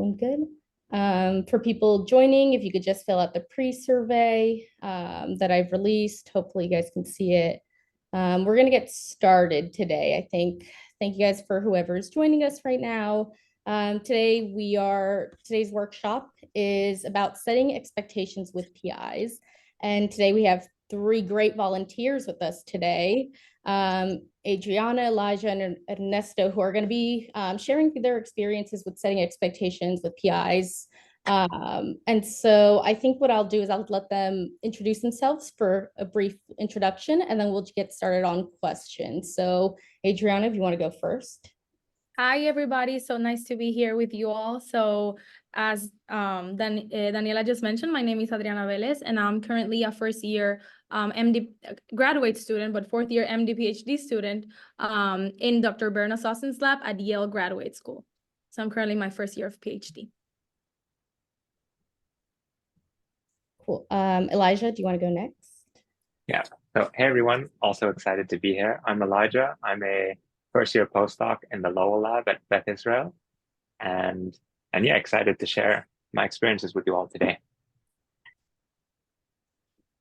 Going good. For people joining, if you could just fill out the pre-survey that I've released, hopefully you guys can see it. We're going to get started today, I think. Thank you guys for whoever's joining us right now. Today's workshop is about setting expectations with PIs. And today we have three great volunteers with us today. Adriana, Elijah, and Ernesto, who are going to be sharing their experiences with setting expectations with PIs. And so I think what I'll do is I'll let them introduce themselves for a brief introduction, and then we'll get started on questions. So Adriana, if you want to go first. Hi, everybody. So nice to be here with you all. So as Daniela just mentioned, my name is Adriana Vélez, and I'm currently a first-year MD graduate student, but fourth-year MD PhD student in Dr. Berna Sossen's lab at Yale Graduate School. So I'm currently in my first year of PhD. Cool. Elijah, do you want to go next? Yeah. So hey, everyone. Also excited to be here. I'm Elijah. I'm a first-year postdoc in the Lowell lab at Beth, Israel. And yeah, excited to share my experiences with you all today.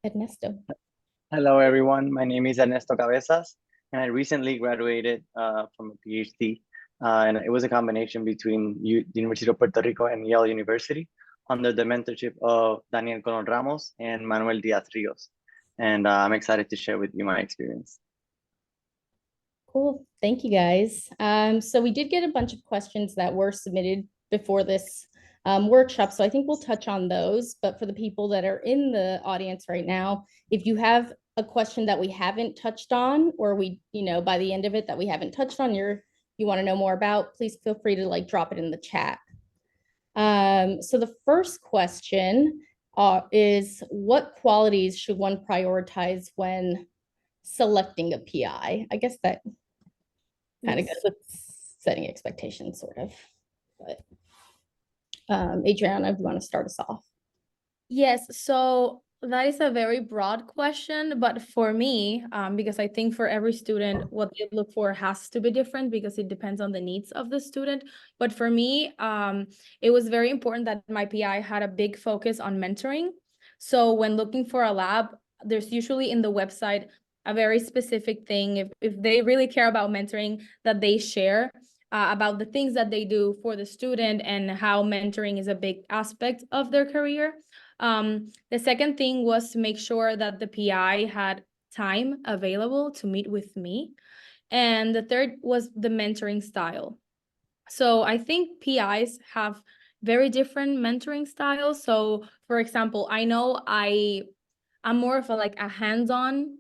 Ernesto. Hello, everyone. My name is Ernesto Cabezas, and I recently graduated from a PhD. And it was a combination between the University of Puerto Rico and Yale University under the mentorship of Daniel Colon Ramos and Manuel Diaz Rios. And I'm excited to share with you my experience. Cool. Thank you, guys. So we did get a bunch of questions that were submitted before this workshop, so I think we'll touch on those. But for the people that are in the audience right now, if you have a question that we haven't touched on, or by the end of it that we haven't touched on, you want to know more about, please feel free to drop it in the chat. So the first question is, what qualities should one prioritize when selecting a PI? I guess that kind of goes with setting expectations, sort of. But Adriana, if you want to start us off. Yes, so that is a very broad question, but for me, because I think for every student, what they look for has to be different because it depends on the needs of the student. But for me, it was very important that my PI had a big focus on mentoring. So when looking for a lab, there's usually in the website a very specific thing, if they really care about mentoring, that they share about the things that they do for the student and how mentoring is a big aspect of their career. The second thing was to make sure that the PI had time available to meet with me. And the third was the mentoring style. So I think PIs have very different mentoring styles. So for example, I know I'm more of a hands-on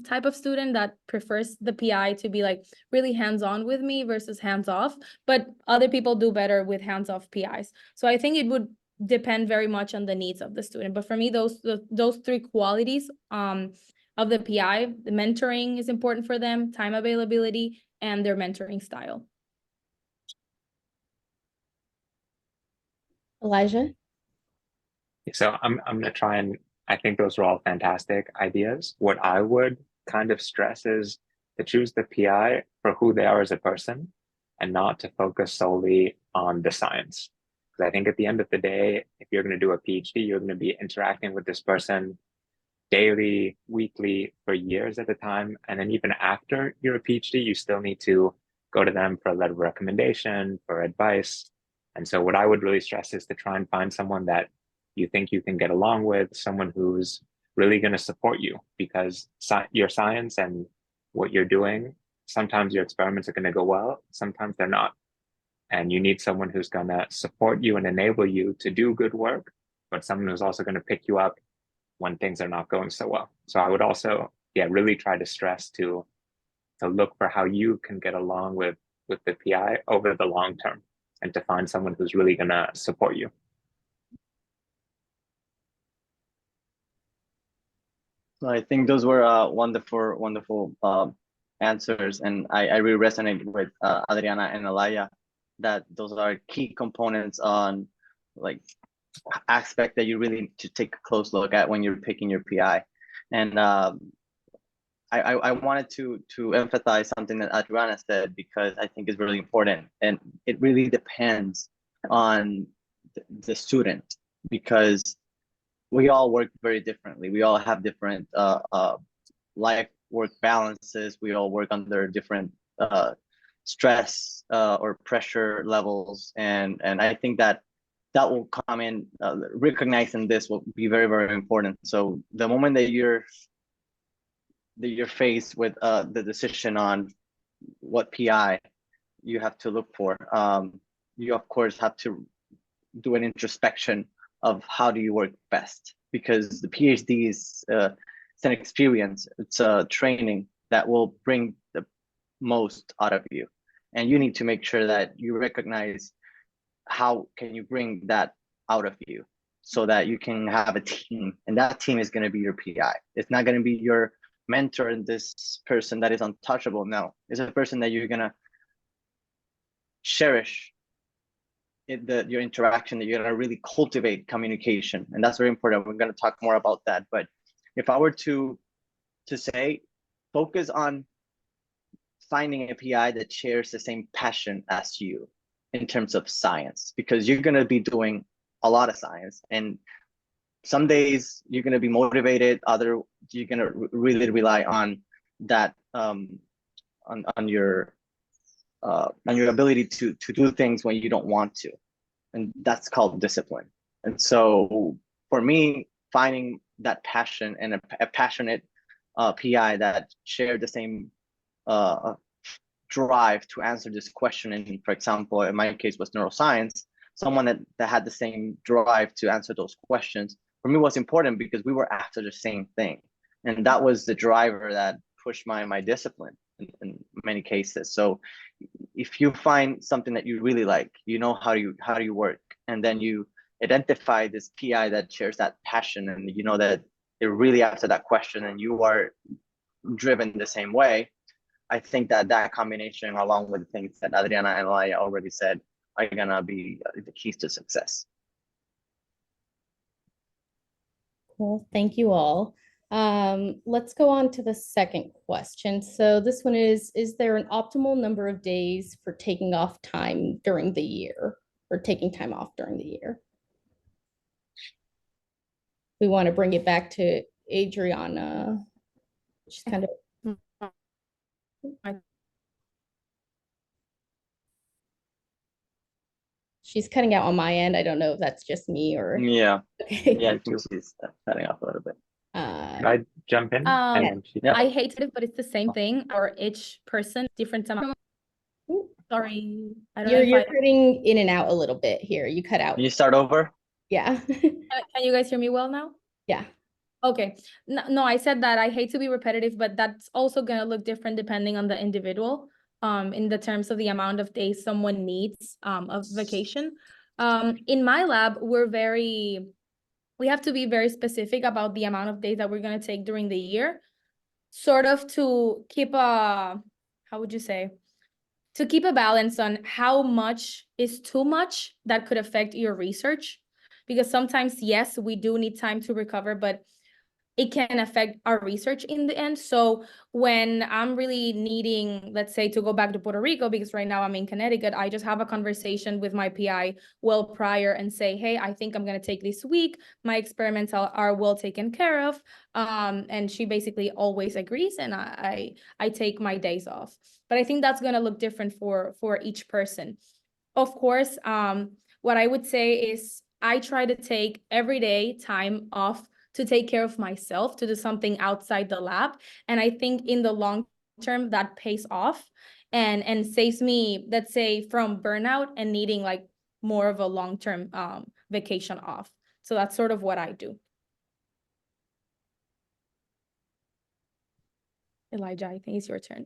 type of student that prefers the PI to be really hands-on with me versus hands-off, but other people do better with hands-off PIs. So I think it would depend very much on the needs of the student. But for me, those three qualities of the PI, the mentoring is important for them, time availability, and their mentoring style. Elijah? So I'm gonna try and I think those are all fantastic ideas. What I would kind of stress is to choose the PI for who they are as a person and not to focus solely on the science. Because I think at the end of the day, if you're going to do a PhD, you're going to be interacting with this person daily, weekly, for years at a time. And then even after you're a PhD, you still need to go to them for a letter of recommendation, for advice. And so what I would really stress is to try and find someone that you think you can get along with, someone who's really going to support you, because your science and what you're doing, sometimes your experiments are going to go well, sometimes they're not. And you need someone who's going to support you and enable you to do good work, but someone who's also going to pick you up when things are not going so well. So I would also, really try to stress to look for how you can get along with the PI over the long term and to find someone who's really going to support you. So I think those were wonderful answers, and I really resonate with Adriana and Elijah that those are key components on aspect that you really need to take a close look at when you're picking your PI. And I wanted to emphasize something that Adriana said, because I think is really important, and it really depends on the student, because we all work very differently. We all have different life work balances. We all work under different stress or pressure levels, and I think that will come in. Recognizing this will be very, very important. So the moment that you're faced with the decision on what PI you have to look for, you of course have to do an introspection of how do you work best, because the PhD is it's an experience, it's a training that will bring the most out of you, and you need to make sure that you recognize how can you bring that out of you, so that you can have a team, and that team is going to be your PI. It's not going to be your mentor and this person that is untouchable. No, it's a person that you're going to cherish your interaction, that you're going to really cultivate communication, and that's very important. We're going to talk more about that. But if I were to say, focus on finding a PI that shares the same passion as you in terms of science, because you're going to be doing a lot of science, and some days you're going to be motivated, other you're going to really rely on that on your ability to do things when you don't want to, and that's called discipline. And so for me, finding that passion and a passionate PI that shared the same drive to answer this question, and for example, in my case was neuroscience, someone that had the same drive to answer those questions, for me was important, because we were after the same thing, and that was the driver that pushed my discipline in many cases. So if you find something that you really like, you know how you work, and then you identify this PI that shares that passion, and you know that they're really after that question, and you are driven the same way, I think that combination, along with the things that Adriana and I already said, are gonna be the keys to success. Cool, thank you all. Let's go on to the second question. So this one is there an optimal number of days for taking off time during the year, or taking time off during the year? We want to bring it back to Adriana. She's kind of she's cutting out on my end. I don't know if that's just me or Yeah. okay. Yeah, I think she's cutting off a little bit. Can I jump in? Yeah. I hate it, but it's the same thing. Or each person, different time. Sorry, I don't know You're if cutting in and out a little bit here. You cut out. Can you start over? Yeah. Can you guys hear me well now? Yeah. Okay. No, I said that I hate to be repetitive, but that's also gonna look different depending on the individual, in the terms of the amount of days someone needs of vacation. In my lab, we have to be very specific about the amount of days that we're gonna take during the year, sort of to keep how would you say? To keep a balance on how much is too much that could affect your research. Because sometimes, yes, we do need time to recover, but it can affect our research in the end. So when I'm really needing, let's say, to go back to Puerto Rico, because right now I'm in Connecticut, I just have a conversation with my PI well prior and say, hey, I think I'm going to take this week. My experiments are well taken care of. And she basically always agrees, and I take my days off. But I think that's going to look different for each person. Of course, what I would say is I try to take every day time off to take care of myself, to do something outside the lab. And I think in the long term, that pays off and saves me, let's say, from burnout and needing like more of a long-term vacation off. So that's sort of what I do. Elijah, I think it's your turn.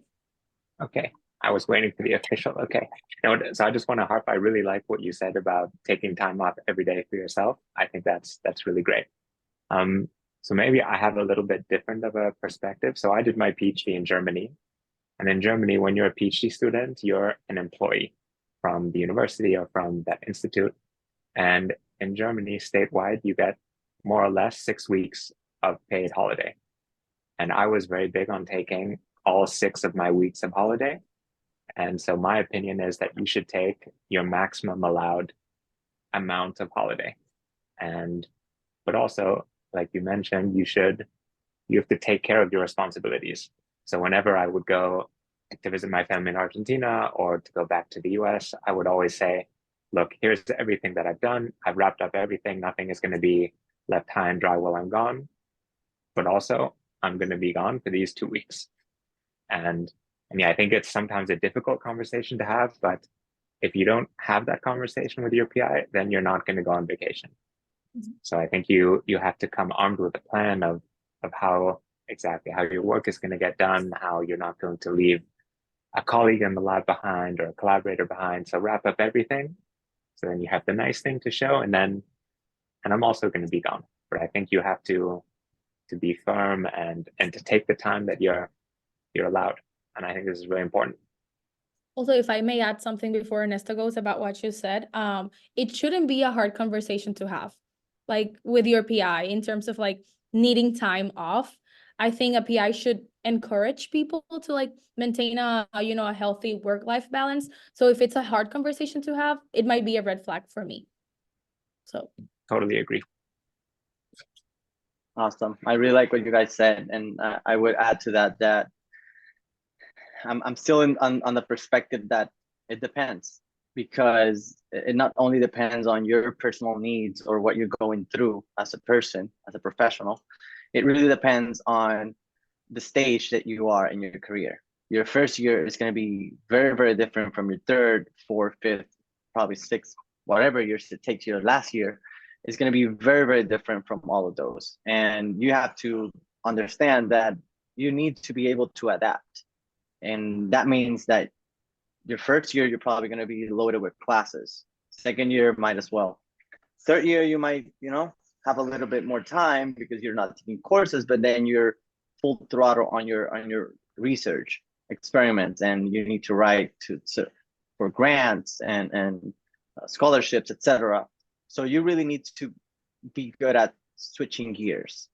Okay, I was waiting for the official. Okay, no, so I just want to harp. I really like what you said about taking time off every day for yourself. I think that's really great. So maybe I have a little bit different of a perspective. So I did my PhD in Germany, and in Germany, when you're a PhD student, you're an employee from the university or from that institute. And in Germany, statewide, you get more or less 6 weeks of paid holiday. And I was very big on taking all 6 of my weeks of holiday. And so my opinion is that you should take your maximum allowed amount of holiday. But also, like you mentioned, you have to take care of your responsibilities. So whenever I would go to visit my family in Argentina or to go back to the US, I would always say, look, here's everything that I've done. I've wrapped up everything. Nothing is going to be left high and dry while I'm gone. But also, I'm going to be gone for these 2 weeks. And I mean, I think it's sometimes a difficult conversation to have, but if you don't have that conversation with your PI, then you're not going to go on vacation. Mm-hmm. So I think you have to come armed with a plan of how exactly how your work is going to get done, how you're not going to leave a colleague in the lab behind or a collaborator behind. So wrap up everything. So then you have the nice thing to show, and I'm also going to be gone. But I think you have to be firm and to take the time that you're allowed. And I think this is really important. Also, if I may add something before Ernesto goes about what you said, it shouldn't be a hard conversation to have, like with your PI in terms of like needing time off. I think a PI should encourage people to like maintain a healthy work-life balance. So if it's a hard conversation to have, it might be a red flag for me. So totally agree. Awesome. I really like what you guys said, and I would add to that I'm still on the perspective that it depends, because it not only depends on your personal needs or what you're going through as a person, as a professional, it really depends on the stage that you are in your career. Your first year is going to be very, very different from your third, fourth, fifth, probably sixth, whatever years it takes your last year. Is going to be very, very different from all of those. And you have to understand that you need to be able to adapt. And that means that your first year, you're probably going to be loaded with classes. Second year, might as well. Third year, you might, have a little bit more time because you're not taking courses, but then you're full throttle on your research experiments, and you need to write for grants and scholarships, etc. So you really need to be good at switching gears.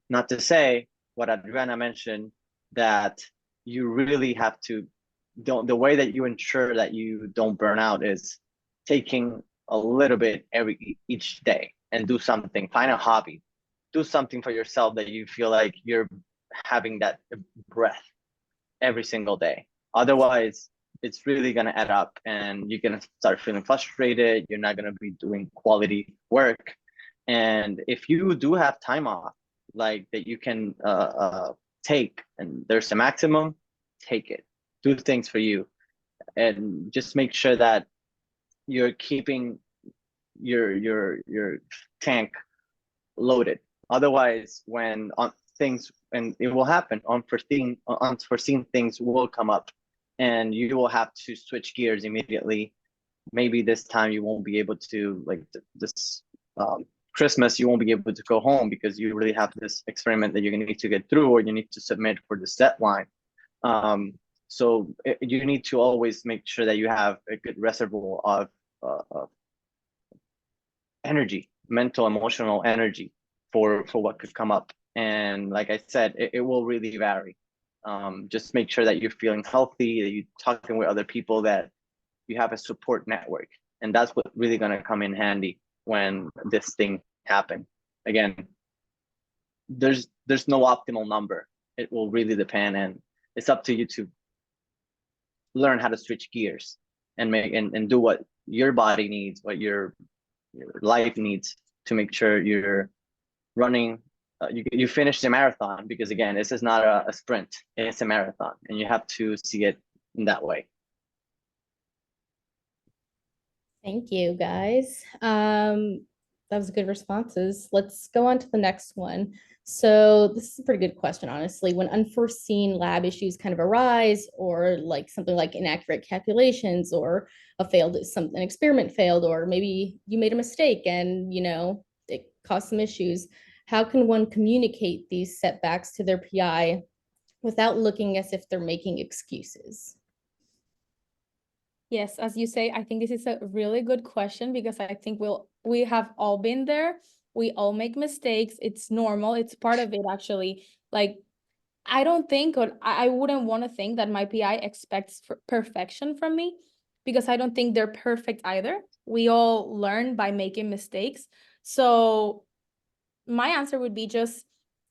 Not to say what Adriana mentioned, that you really have to, the way that you ensure that you don't burn out is taking a little bit each day and do something, find a hobby, do something for yourself that you feel like you're having that breath every single day. Otherwise, it's really going to add up, and you're going to start feeling frustrated. You're not going to be doing quality work. And if you do have time off, like that you can take, and there's a maximum, take it. Do things for you, and just make sure that you're keeping your tank loaded. Otherwise, when things, and it will happen, unforeseen things will come up, and you will have to switch gears immediately. Maybe this time you won't be able to, like this Christmas, you won't be able to go home because you really have this experiment that you're going to need to get through, or you need to submit for the deadline. So you need to always make sure that you have a good reservoir of energy, mental, emotional energy for what could come up. And like I said, it will really vary. Just make sure that you're feeling healthy, that you're talking with other people, that you have a support network. And that's what really going to come in handy when this thing happens. Again, there's no optimal number. It will really depend, and it's up to you to learn how to switch gears and make and do what your body needs, what your life needs, to make sure you're running. You finish the marathon, because again, this is not a sprint, it's a marathon, and you have to see it in that way. Thank you, guys. That was good responses. Let's go on to the next one. So this is a pretty good question, honestly. When unforeseen lab issues kind of arise, or like something like inaccurate calculations, or an experiment failed, or maybe you made a mistake and it caused some issues, how can one communicate these setbacks to their PI without looking as if they're making excuses? Yes, as you say, I think this is a really good question, because I think we have all been there. We all make mistakes. It's normal. It's part of it, actually. Like, I don't think, or I wouldn't want to think that my PI expects perfection from me, because I don't think they're perfect either. We all learn by making mistakes. So my answer would be just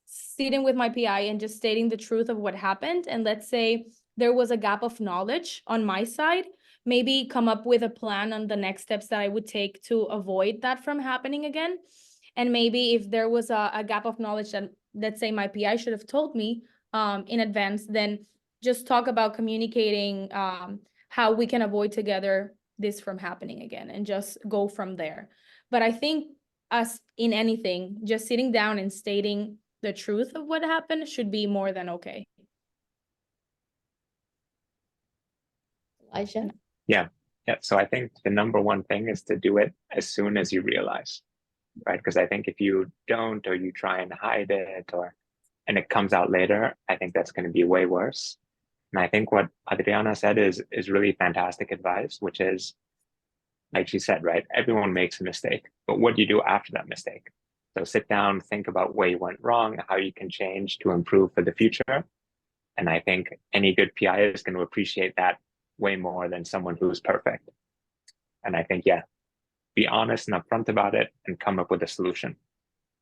sitting with my PI and just stating the truth of what happened. And let's say there was a gap of knowledge on my side, maybe come up with a plan on the next steps that I would take to avoid that from happening again. And maybe if there was a gap of knowledge that, let's say, my PI should have told me in advance, then just talk about communicating how we can avoid together this from happening again, and just go from there. But I think, as in anything, just sitting down and stating the truth of what happened should be more than okay. Elijah? Yeah. So I think the number one thing is to do it as soon as you realize, right? Because I think if you don't, or you try and hide it, and it comes out later, I think that's going to be way worse. And I think what Adriana said is really fantastic advice, which is, like she said, right? Everyone makes a mistake, but what do you do after that mistake? So sit down, think about where you went wrong, how you can change to improve for the future. And I think any good PI is going to appreciate that way more than someone who's perfect. And I think, yeah, be honest and upfront about it and come up with a solution,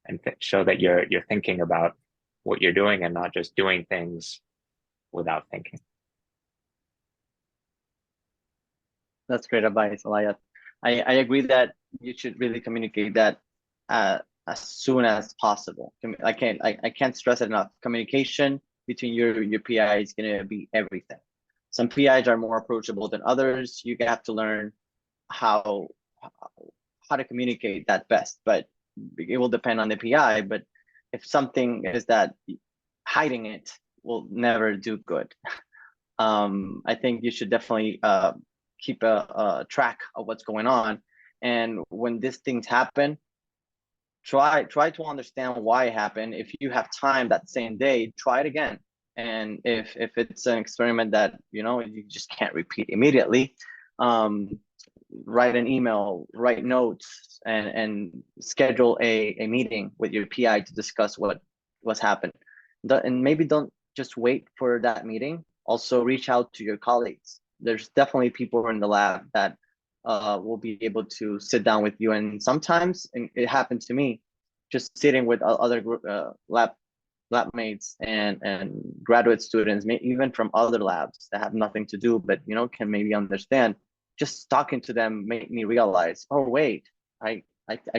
and show that you're thinking about what you're doing and not just doing things without thinking. That's great advice, Alaya. I agree that you should really communicate that as soon as possible. I can't stress it enough. Communication between your PI is going to be everything. Some PIs are more approachable than others. You have to learn how to communicate that best, but it will depend on the PI. But if something is that hiding it will never do good. I think you should definitely keep a track of what's going on, and when these things happen, try to understand why it happened. If you have time that same day, try it again. And if it's an experiment that you just can't repeat immediately, write an email, write notes, and schedule a meeting with your PI to discuss what's happened. And maybe don't just wait for that meeting. Also reach out to your colleagues. There's definitely people in the lab that will be able to sit down with you. And sometimes, and it happened to me, just sitting with other lab mates and graduate students, even from other labs that have nothing to do, but can maybe understand. Just talking to them made me realize, oh wait, I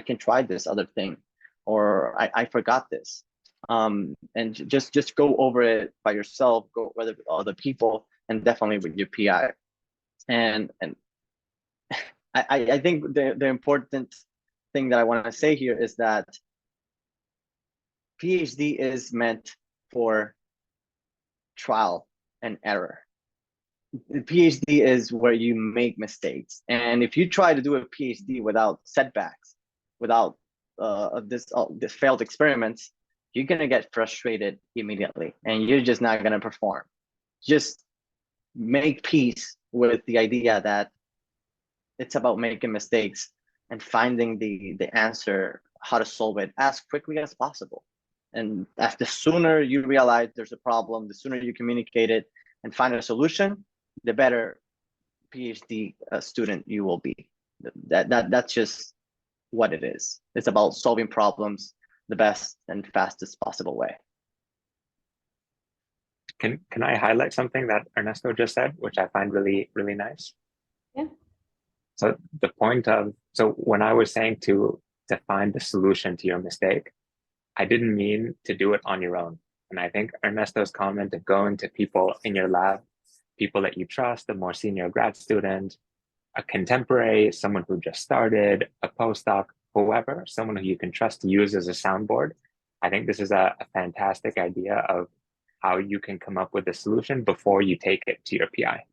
can try this other thing, or I forgot this. And just go over it by yourself, go with other people, and definitely with your PI. And I think the important thing that I want to say here is that PhD is meant for trial and error. The PhD is where you make mistakes. And if you try to do a PhD without setbacks, without this failed experiments, you're going to get frustrated immediately, and you're just not going to perform. Just make peace with the idea that it's about making mistakes and finding the answer, how to solve it as quickly as possible. And the sooner you realize there's a problem, the sooner you communicate it and find a solution, the better PhD student you will be. That's just what it is. It's about solving problems the best and fastest possible way. Can I highlight something that Ernesto just said, which I find really, really nice? Yeah. So the point of, so when I was saying to find the solution to your mistake, I didn't mean to do it on your own. And I think Ernesto's comment of going to people in your lab, people that you trust, a more senior grad student, a contemporary, someone who just started, a postdoc, whoever, someone who you can trust to use as a soundboard. I think this is a fantastic idea of how you can come up with a solution before you take it to your PI.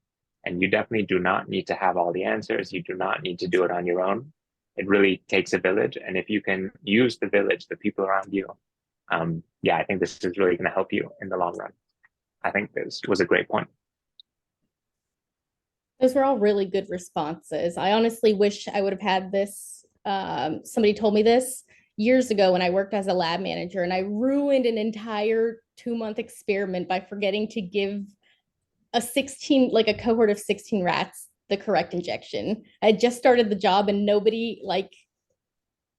And you definitely do not need to have all the answers. You do not need to do it on your own. It really takes a village. And if you can use the village, the people around you, yeah, I think this is really going to help you in the long run. I think this was a great point. Those were all really good responses. I honestly wish I would have had this. Somebody told me this years ago when I worked as a lab manager, and I ruined an entire 2-month experiment by forgetting to give a cohort of 16 rats the correct injection. I had just started the job and nobody like,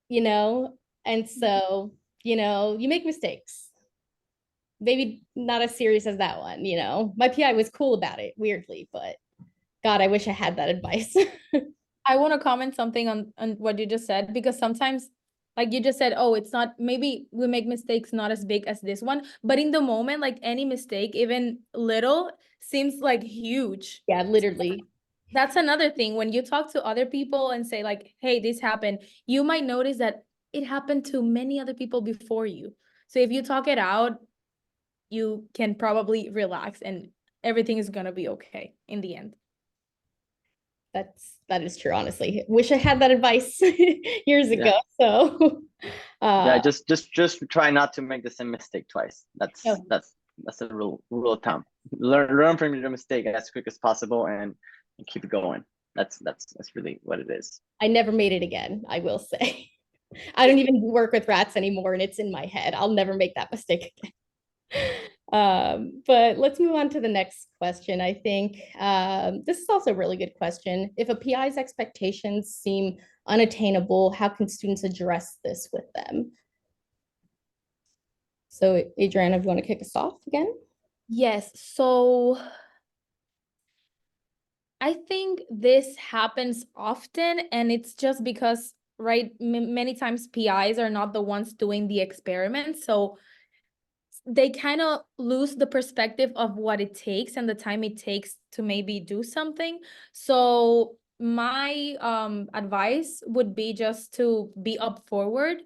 and so, you make mistakes. Maybe not as serious as that one, My PI was cool about it, weirdly, but God, I wish I had that advice. I want to comment something on what you just said, because sometimes, like you just said, oh, it's not, maybe we make mistakes not as big as this one, but in the moment, like any mistake, even little, seems like huge. Yeah, literally. That's another thing. When you talk to other people and say like, hey, this happened, you might notice that it happened to many other people before you. So if you talk it out, you can probably relax and everything is going to be okay in the end. That is true, honestly. Wish I had that advice years ago. Yeah. So Yeah, just try not to make the same mistake twice. That's a rule of thumb. Learn from your mistake as quick as possible and keep it going. That's really what it is. I never made it again, I will say. I don't even work with rats anymore, and it's in my head. I'll never make that mistake again. But let's move on to the next question. I think this is also a really good question. If a PI's expectations seem unattainable, how can students address this with them? So, Adriana, if you want to kick us off again? Yes. So I think this happens often, and it's just because, right, many times PIs are not the ones doing the experiment. So they kind of lose the perspective of what it takes and the time it takes to maybe do something. So my advice would be just to be up forward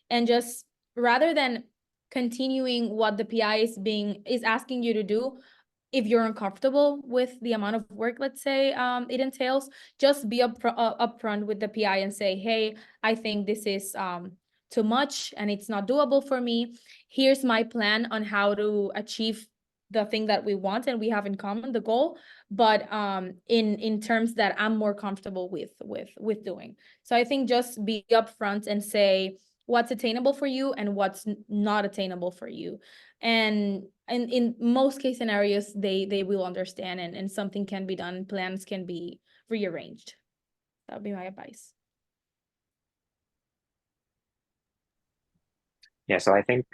and just, rather than continuing what the PI is asking you to do, if you're uncomfortable with the amount of work, let's say, it entails, just be upfront with the PI and say, hey, I think this is too much and it's not doable for me. Here's my plan on how to achieve the thing that we want and we have in common, the goal, but in terms that I'm more comfortable with doing. So I think just be upfront and say what's attainable for you and what's not attainable for you. And in most case scenarios, they will understand, and something can be done, plans can be rearranged. That would be my advice. Yeah, so I think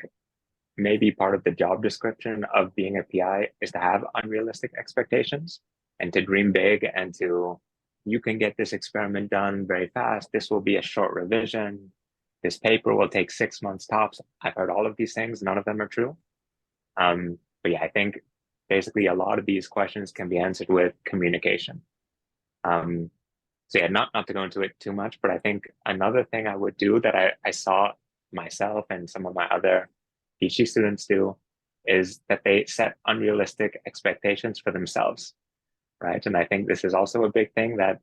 maybe part of the job description of being a PI is to have unrealistic expectations and to dream big and to, you can get this experiment done very fast. This will be a short revision. This paper will take 6 months tops. I've heard all of these things. None of them are true. But yeah, I think basically a lot of these questions can be answered with communication. So yeah, not to go into it too much, but I think another thing I would do that I saw myself and some of my other PhD students do is that they set unrealistic expectations for themselves, right? And I think this is also a big thing, that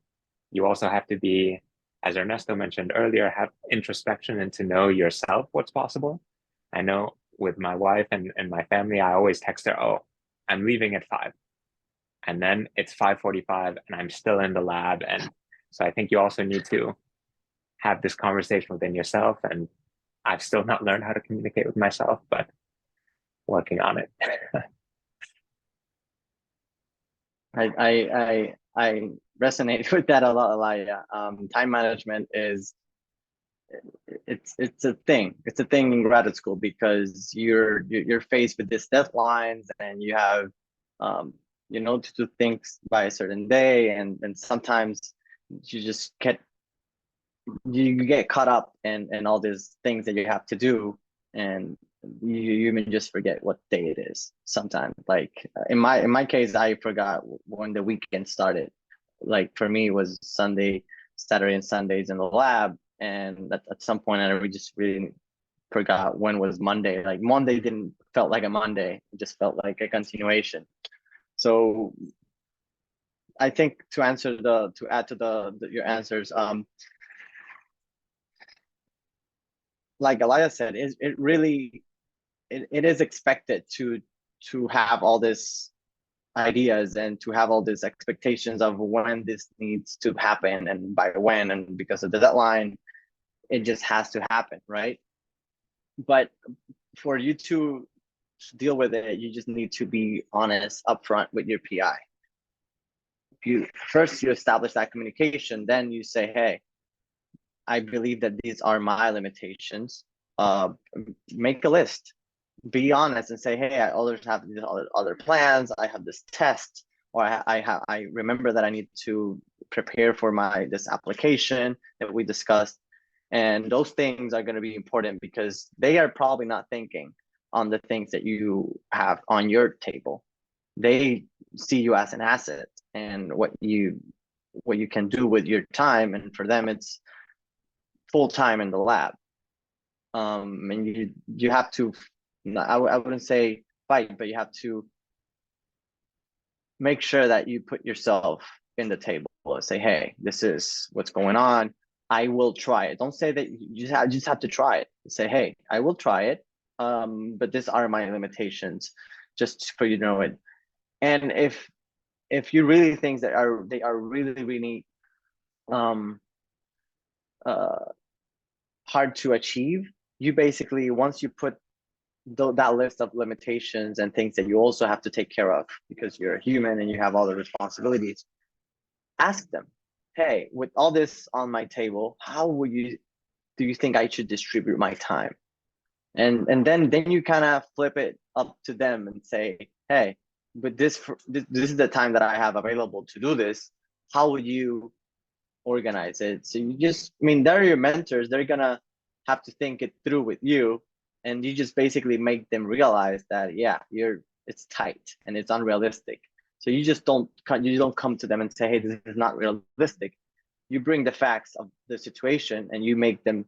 you also have to be, as Ernesto mentioned earlier, have introspection and to know yourself what's possible. I know with my wife and my family, I always text her, oh, I'm leaving at 5. And then it's 5:45 and I'm still in the lab. And so I think you also need to have this conversation within yourself. And I've still not learned how to communicate with myself, but working on it. I resonate with that a lot, Elia. Time management is, it's a thing. It's a thing in graduate school because you're faced with these deadlines and you have to do things by a certain day, and sometimes you just you get caught up in all these things that you have to do, and you even just forget what day it is sometimes. Like in my case, I forgot when the weekend started. Like for me, it was Sunday, Saturday, and Sundays in the lab, and at some point I just really forgot when was Monday. Like Monday didn't felt like a Monday; it just felt like a continuation. So I think to add to your answers, like Elia said, it is expected to have all this ideas and to have all these expectations of when this needs to happen and by when, and because of the deadline, it just has to happen, right? But for you to deal with it, you just need to be honest upfront with your PI. you establish that communication, then you say, hey, I believe that these are my limitations. Make a list, be honest and say, hey, others have these other plans. I have this test, or I remember that I need to prepare for this application that we discussed. And those things are going to be important because they are probably not thinking on the things that you have on your table. They see you as an asset and what you can do with your time. And for them, it's full time in the lab. And you have to, I wouldn't say fight, but you have to make sure that you put yourself in the table and say, hey, this is what's going on. I will try it. Don't say that you just have to try it. Say, hey, I will try it. But these are my limitations, just for you to know it. And if you really think that they are really, really hard to achieve, you basically, once you put that list of limitations and things that you also have to take care of because you're a human and you have all the responsibilities, ask them, hey, with all this on my table, how do you think I should distribute my time? And then you kind of flip it up to them and say, hey, but this is the time that I have available to do this. How would you organize it? So they're your mentors. They're gonna have to think it through with you, and you just basically make them realize that, yeah, it's tight and it's unrealistic. So you don't come to them and say, hey, this is not realistic. You bring the facts of the situation and you make them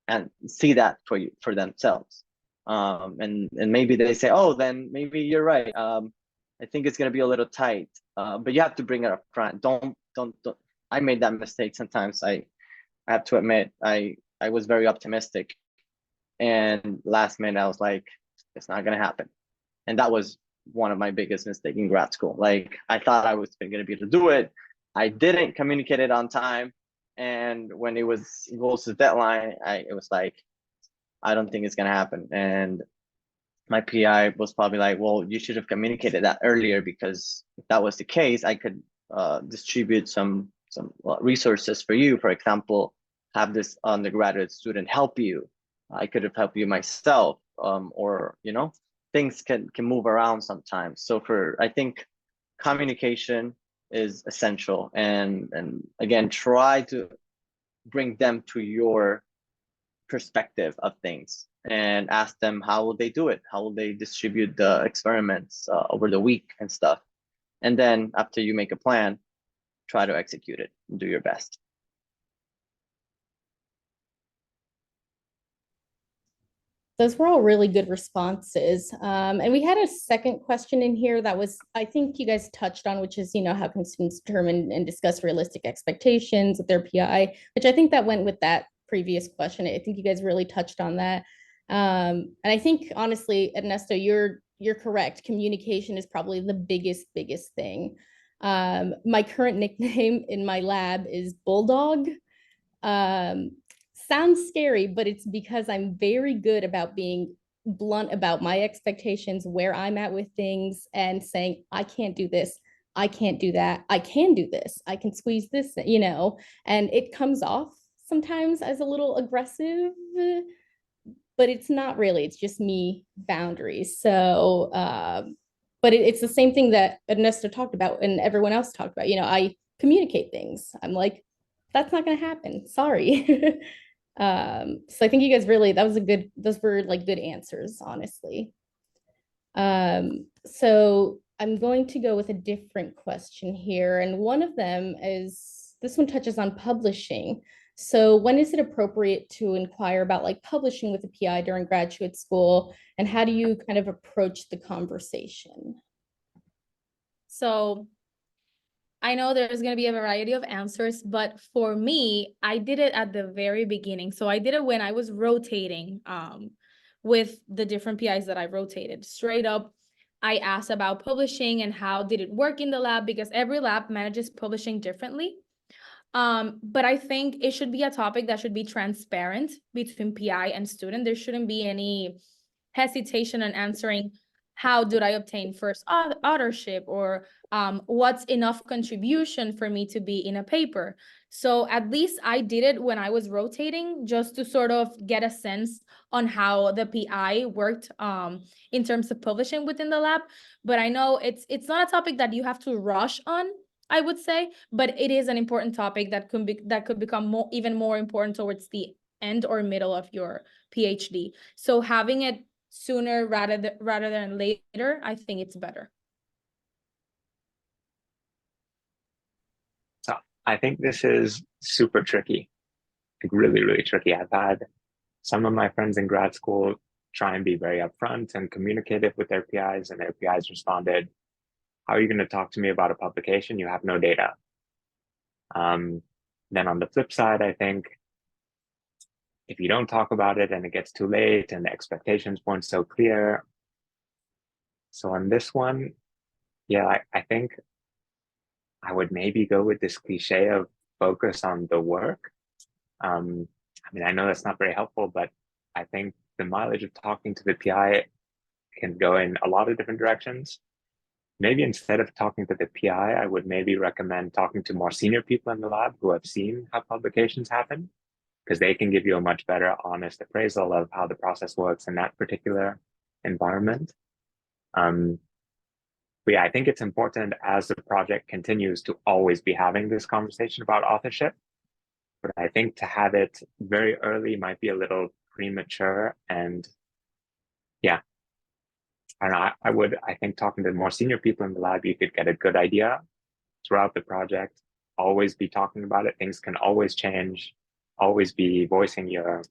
and see that for themselves. And maybe they say, oh, then maybe you're right. I think it's gonna be a little tight. But you have to bring it up front. Don't. I made that mistake sometimes. I have to admit, I was very optimistic, and last minute I was like, it's not gonna happen. And that was one of my biggest mistakes in grad school. Like, I thought I was gonna be able to do it. I didn't communicate it on time. And when it goes to the deadline, it was like, I don't think it's gonna happen. And my PI was probably like, well, you should have communicated that earlier, because if that was the case, I could distribute some resources for you. For example, have this undergraduate student help you. I could have helped you myself, or things can move around sometimes. So I think communication is essential, and again, try to bring them to your perspective of things and ask them how will they do it, how will they distribute the experiments over the week and stuff. And then after you make a plan, try to execute it and do your best. Those were all really good responses. And we had a second question in here that was, I think you guys touched on, which is, how can students determine and discuss realistic expectations with their PI, which I think that went with that previous question. I think you guys really touched on that. And I think, honestly, Ernesto, you're correct. Communication is probably the biggest thing. My current nickname in my lab is Bulldog. Sounds scary, but it's because I'm very good about being blunt about my expectations, where I'm at with things, and saying, I can't do this, I can't do that, I can do this, I can squeeze this, and it comes off sometimes as a little aggressive, but it's not really, it's just me boundaries. So, but it's the same thing that Ernesto talked about and everyone else talked about. I communicate things. I'm like, that's not going to happen. Sorry. So I think you guys really, those were like good answers, honestly. So I'm going to go with a different question here. And one of them is, this one touches on publishing. So when is it appropriate to inquire about like publishing with a PI during graduate school? And how do you kind of approach the conversation? So I know there's going to be a variety of answers, but for me, I did it at the very beginning. So I did it when I was rotating with the different PIs that I rotated. Straight up, I asked about publishing and how did it work in the lab, because every lab manages publishing differently. But I think it should be a topic that should be transparent between PI and student. There shouldn't be any hesitation in answering how did I obtain first authorship, or what's enough contribution for me to be in a paper. So at least I did it when I was rotating, just to sort of get a sense on how the PI worked in terms of publishing within the lab. But I know it's not a topic that you have to rush on, I would say, but it is an important topic that could become even more important towards the end or middle of your PhD. So having it sooner rather than later, I think it's better. So I think this is super tricky, like really, really tricky. I've had some of my friends in grad school try and be very upfront and communicative with their PIs, and their PIs responded, "How are you going to talk to me about a publication? You have no data." Then on the flip side, I think if you don't talk about it and it gets too late and the expectations weren't so clear. So on this one, yeah, I think I would maybe go with this cliche of focus on the work. I mean, I know that's not very helpful, but I think the mileage of talking to the PI can go in a lot of different directions. Maybe instead of talking to the PI, I would maybe recommend talking to more senior people in the lab who have seen how publications happen, because they can give you a much better, honest appraisal of how the process works in that particular environment. But yeah, I think it's important as the project continues to always be having this conversation about authorship. But I think to have it very early might be a little premature. And yeah, I don't know, I think talking to more senior people in the lab, you could get a good idea throughout the project, always be talking about it. Things can always change, always be voicing your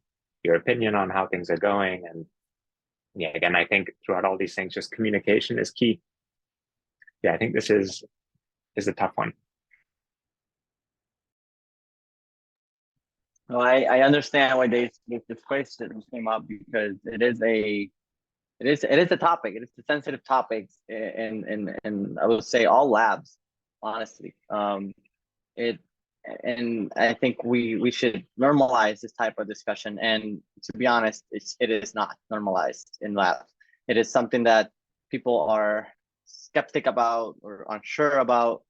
opinion on how things are going. And yeah, again, I think throughout all these things, just communication is key. Yeah, I think this is a tough one. No, I understand why this question came up, because it is a topic. It is a sensitive topic, and I would say all labs, honestly. And I think we should normalize this type of discussion. And to be honest, it is not normalized in labs. It is something that people are skeptic about or unsure about,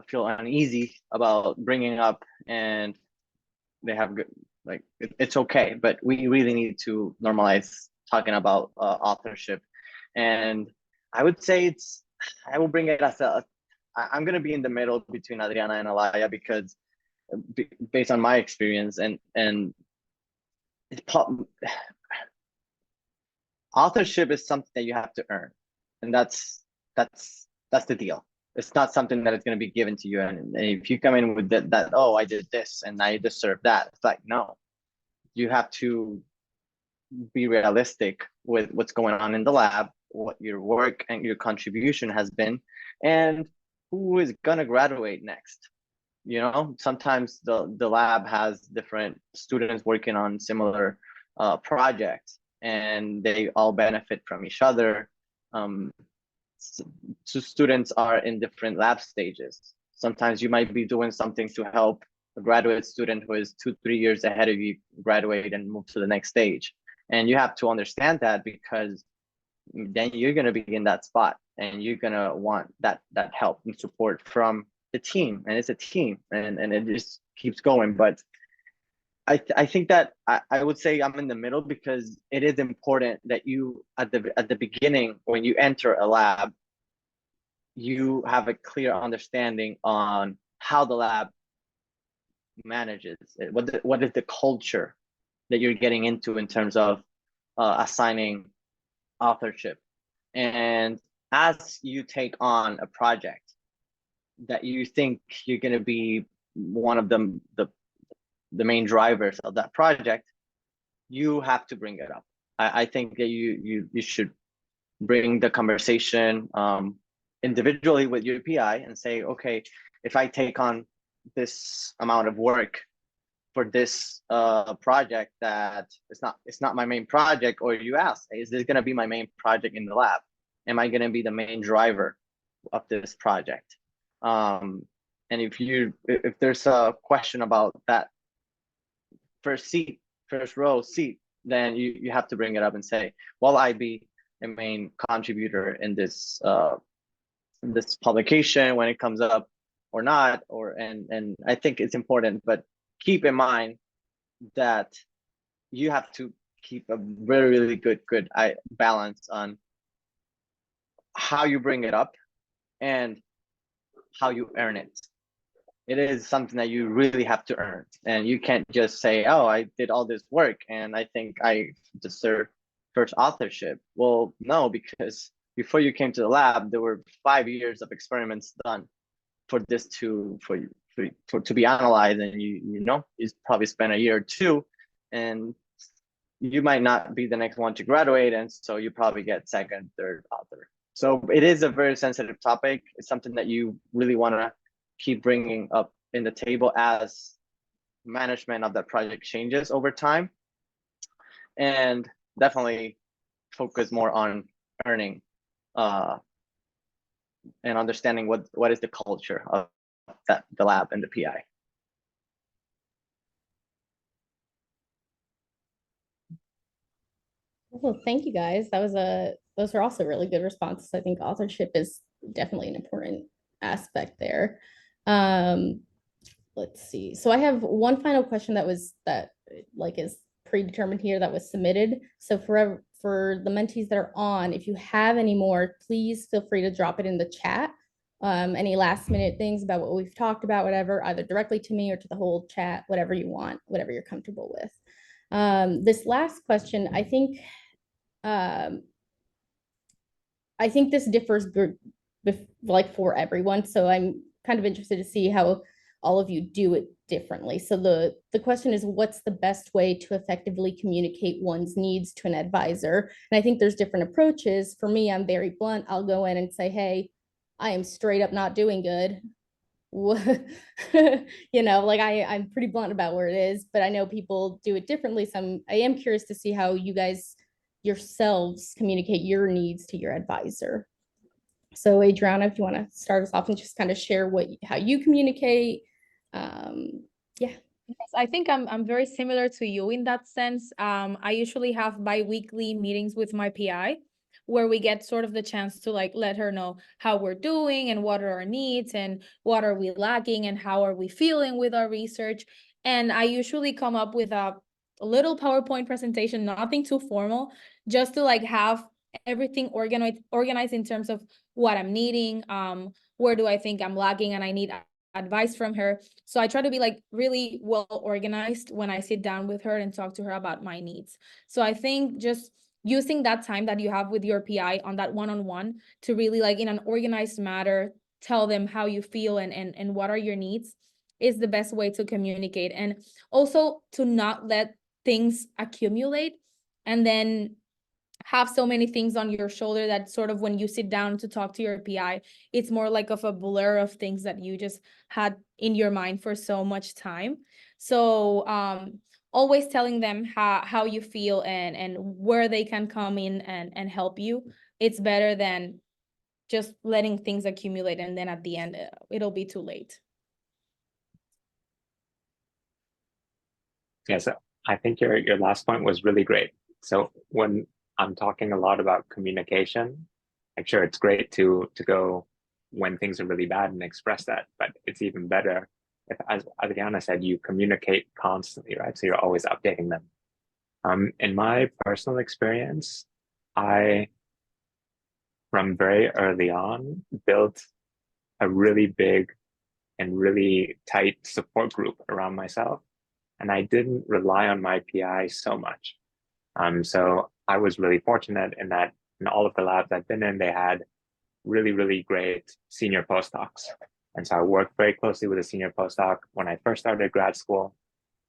feel uneasy about bringing up, and they have good, like it's okay, but we really need to normalize talking about authorship. And I would say I will bring it as I'm going to be in the middle between Adriana and Alaya, because based on my experience, and authorship is something that you have to earn, and that's the deal. It's not something that is going to be given to you. And if you come in with that, oh, I did this and I deserve that, it's like, no, you have to be realistic with what's going on in the lab, what your work and your contribution has been, and who is going to graduate next. You know, sometimes the lab has different students working on similar projects, and they all benefit from each other. So students are in different lab stages. Sometimes you might be doing something to help a graduate student who is 2-3 years ahead of you graduate and move to the next stage. And you have to understand that, because then you're going to be in that spot, and you're going to want that help and support from the team. And it's a team, and it just keeps going. But I think that I would say I'm in the middle, because it is important that you at the beginning, when you enter a lab, you have a clear understanding on how the lab manages it. What is the culture that you're getting into in terms of assigning authorship. And as you take on a project that you think you're going to be one of them, the main drivers of that project, you have to bring it up. I think that you should bring the conversation individually with your PI and say, okay, if I take on this amount of work for this project that it's not my main project, or you ask, is this going to be my main project in the lab? Am I going to be the main driver of this project? And if there's a question about that first row seat, then you have to bring it up and say, will I be a main contributor in this publication when it comes up or not, and I think it's important, but keep in mind that you have to keep a really good balance on how you bring it up and how you earn it. It is something that you really have to earn, and you can't just say, oh, I did all this work and I think I deserve first authorship. Well, no, because before you came to the lab, there were 5 years of experiments done for this to be analyzed, and you probably spent a year or two, and you might not be the next one to graduate, and so you probably get second, third author. So it is a very sensitive topic. It's something that you really want to keep bringing up in the table as management of that project changes over time, and definitely focus more on earning and understanding what is the culture of the lab and the PI. Well, thank you guys. Those are also really good responses. I think authorship is definitely an important aspect there. Let's see. So I have one final question that is predetermined here that was submitted. So for the mentees that are on, if you have any more, please feel free to drop it in the chat. Any last minute things about what we've talked about, whatever, either directly to me or to the whole chat, whatever you want, whatever you're comfortable with. This last question, I think this differs for everyone. So I'm kind of interested to see how all of you do it differently. So the question is, what's the best way to effectively communicate one's needs to an advisor? And I think there's different approaches. For me, I'm very blunt. I'll go in and say, hey, I am straight up not doing good. I'm pretty blunt about where it is, but I know people do it differently. So I am curious to see how you guys yourselves communicate your needs to your advisor. So Adriana, if you want to start us off and just kind of share how you communicate. Yeah. Yes, I think I'm very similar to you in that sense. I usually have bi-weekly meetings with my PI where we get sort of the chance to let her know how we're doing and what are our needs and what are we lacking and how are we feeling with our research. And I usually come up with a little PowerPoint presentation, nothing too formal, just to have everything organized in terms of what I'm needing, where do I think I'm lagging and I need advice from her. So I try to be really well organized when I sit down with her and talk to her about my needs. So I think just using that time that you have with your PI on that one-on-one to really in an organized manner, tell them how you feel and what are your needs is the best way to communicate. And also to not let things accumulate and then have so many things on your shoulder that sort of when you sit down to talk to your PI, it's more of a blur of things that you just had in your mind for so much time. So always telling them how you feel and where they can come in and help you. It's better than just letting things accumulate and then at the end it'll be too late. Yeah, so I think your last point was really great. So when I'm talking a lot about communication, sure, it's great to go when things are really bad and express that, but it's even better if, as Adriana said, you communicate constantly, right? So you're always updating them. In my personal experience, I, from very early on, built a really big and really tight support group around myself. And I didn't rely on my PI so much. So I was really fortunate in that in all of the labs I've been in, they had really, really great senior postdocs. And so I worked very closely with a senior postdoc when I first started grad school,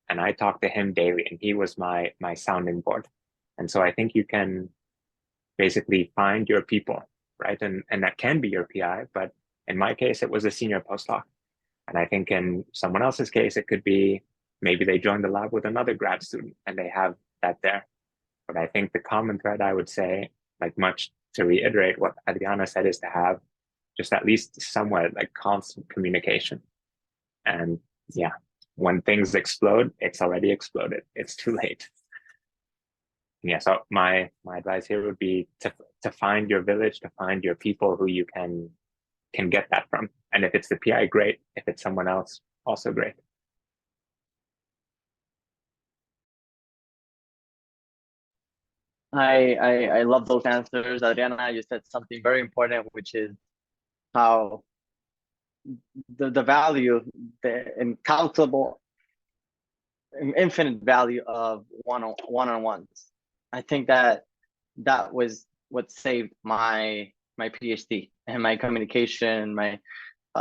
and I talked to him daily, and he was my sounding board. And so I think you can basically find your people, right? And that can be your PI, but in my case, it was a senior postdoc. And I think in someone else's case, it could be maybe they joined the lab with another grad student and they have that there. But I think the common thread, I would say, much to reiterate what Adriana said, is to have just at least somewhat constant communication. And yeah, when things explode, it's already exploded. It's too late. Yeah, so my advice here would be to to find your village, to find your people who you can get that from. And if it's the PI, great. If it's someone else, also great. I love those answers, Adriana. You said something very important, which is how the value, the incalculable, infinite value of one-on-ones. I think that was what saved my PhD and my communication, my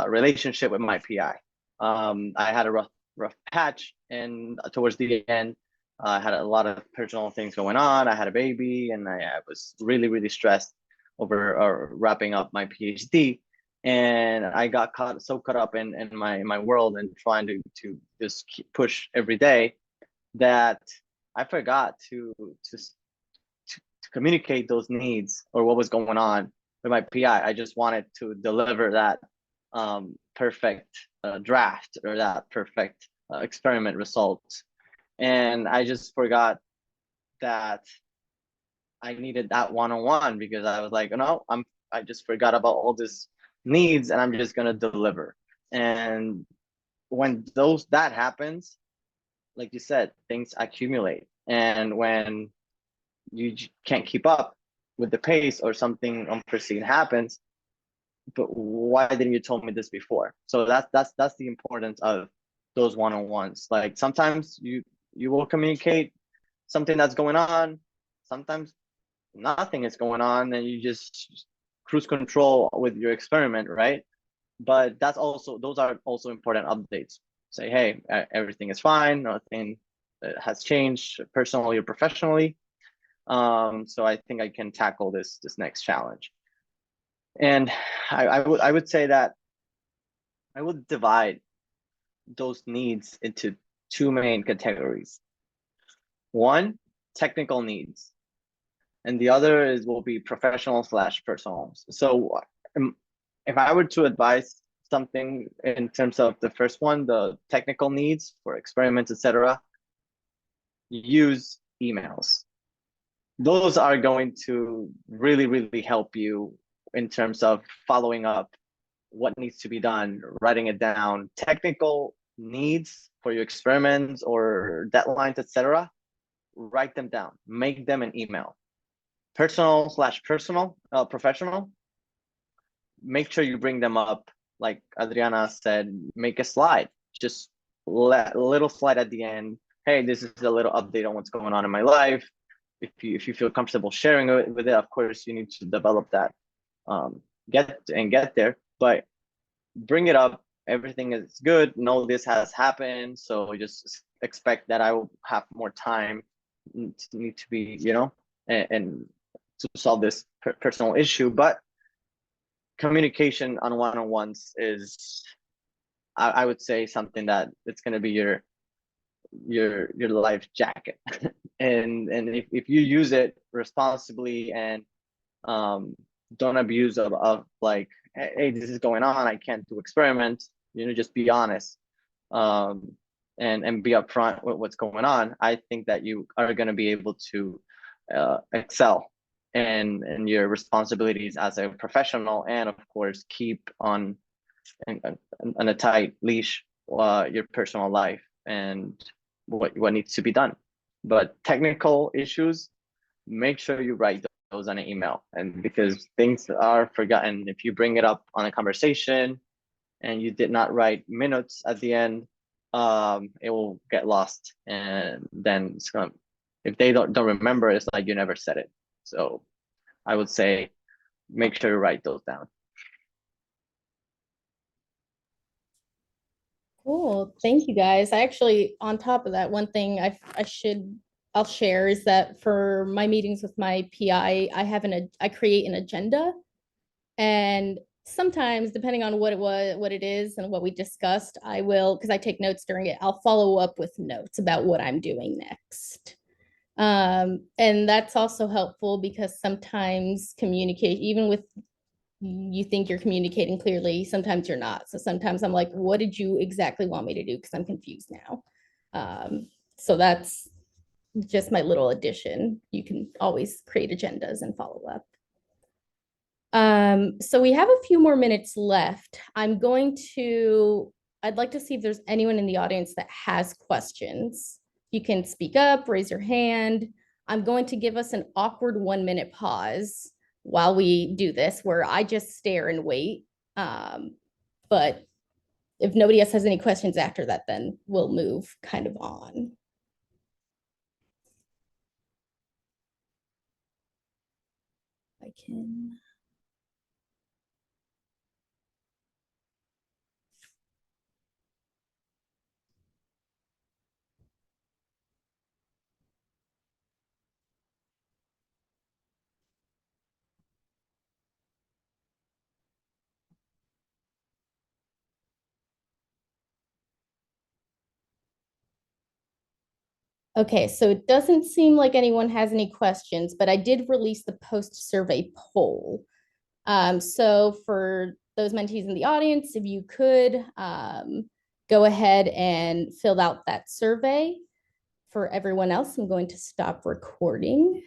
relationship with my PI. I had a rough patch, and towards the end, I had a lot of personal things going on. I had a baby, and I was really stressed over wrapping up my PhD. And I got so caught up in my world and trying to just keep push every day that I forgot to communicate those needs or what was going on with my PI. I just wanted to deliver that perfect draft or that perfect experiment result. And I just forgot that I needed that one-on-one, because I was like, no, I just forgot about all this needs, and I'm just gonna deliver. And when that happens, like you said, things accumulate. And when you can't keep up with the pace or something unforeseen happens, but why didn't you tell me this before? So that's the importance of those one-on-ones. Like sometimes you will communicate something that's going on, sometimes nothing is going on, and you just cruise control with your experiment, right? But those are also important updates. Say, hey, everything is fine, nothing has changed personally or professionally. So I think I can tackle this next challenge. And I would say that I would divide those needs into two main categories. One, technical needs, and the other will be professional/personal. So if I were to advise something in terms of the first one, the technical needs for experiments, etc., use emails. Those are going to really help you in terms of following up what needs to be done, writing it down. Technical needs for your experiments or deadlines, etc., write them down, make them an email. Professional, make sure you bring them up. Like Adriana said, make a slide, just a little slide at the end. Hey, this is a little update on what's going on in my life. If you feel comfortable sharing it with it, of course, you need to develop that, get there, but bring it up. Everything is good. No, this has happened. So just expect that I will have more time need to be, and to solve this personal issue. But communication on one-on-ones is, I would say, something that it's going to be your life jacket. and if you use it responsibly and don't abuse of like, hey, this is going on, I can't do experiments, just be honest, and be upfront with what's going on. I think that you are going to be able to excel in your responsibilities as a professional, and of course keep on a tight leash your personal life and what needs to be done. But technical issues, make sure you write those on an email, and because things are forgotten. If you bring it up on a conversation and you did not write minutes at the end, it will get lost, and then it's gonna, if they don't remember, it's like you never said it. So I would say make sure you write those down. Cool. Thank you guys. I actually, on top of that, one thing I'll share is that for my meetings with my PI, I create an agenda, and sometimes depending on what it is and what we discussed, I will, because I take notes during it, I'll follow up with notes about what I'm doing next. And that's also helpful because sometimes communicate, even with you think you're communicating clearly, sometimes you're not. So sometimes I'm like, what did you exactly want me to do? Because I'm confused now. So that's just my little addition. You can always create agendas and follow up. So we have a few more minutes left. I'd like to see if there's anyone in the audience that has questions. You can speak up, raise your hand. I'm going to give us an awkward 1-minute pause while we do this, where I just stare and wait. But if nobody else has any questions after that, then we'll move kind of on. I can. Okay, so it doesn't seem like anyone has any questions, but I did release the post-survey poll. So for those mentees in the audience, if you could go ahead and fill out that survey. For everyone else, I'm going to stop recording.